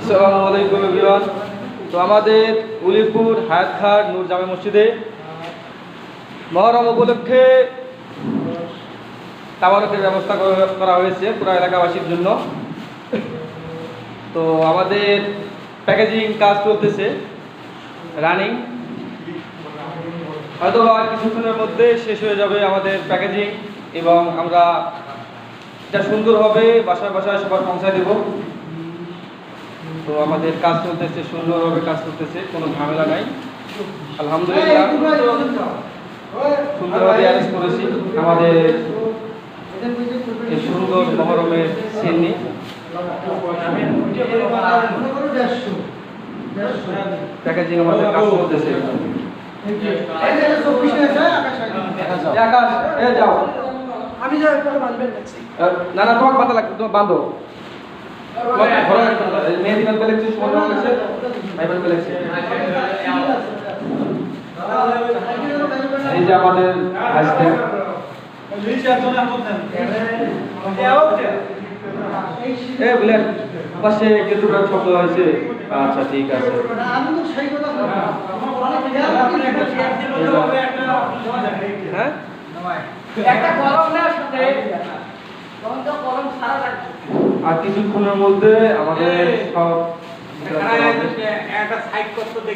আসসালামু আলাইকুম এভরিওয়ান। তো আমাদের উলিপুর হায়াতঘাট নূর জামে মসজিদে মহরম উপলক্ষে তাবারকের ব্যবস্থা করা হয়েছে পুরো এলাকাবাসীর জন্য। তো আমাদের প্যাকেজিং কাজ চলতেছে, রানিং, হয়তো আর কিছুক্ষণের মধ্যে শেষ হয়ে যাবে আমাদের প্যাকেজিং এবং আমরা এটা সুন্দরভাবে বাসায় বাসায় সবার পৌঁছায় দেব। তো আমাদের কাজ চলতেছে, সুন্দরভাবে কাজ করতেছে, কোনো ঝামেলা নাই, আলহামদুলিল্লাহ। সুন্দরভাবে অ্যারেঞ্জ করেছি আমাদের এই সুন্দর মহরমের সিন্নি। প্যাকেজিং আমাদের কাজ চলতেছে। না না, তোমাকে বাঁধা লাগবে, তোমার বাঁধো। মেহেদি বান পেলেছি, সুমন পেলেছে, ভাই বান পেলেছে। এই যে আমাদের হাসব্যান্ড বুঝলেন, পাশে কিন্তু শব্দ হয়েছে। আচ্ছা ঠিক আছে। হ্যাঁ, আর কিছুক্ষণের মধ্যে আমাদের সব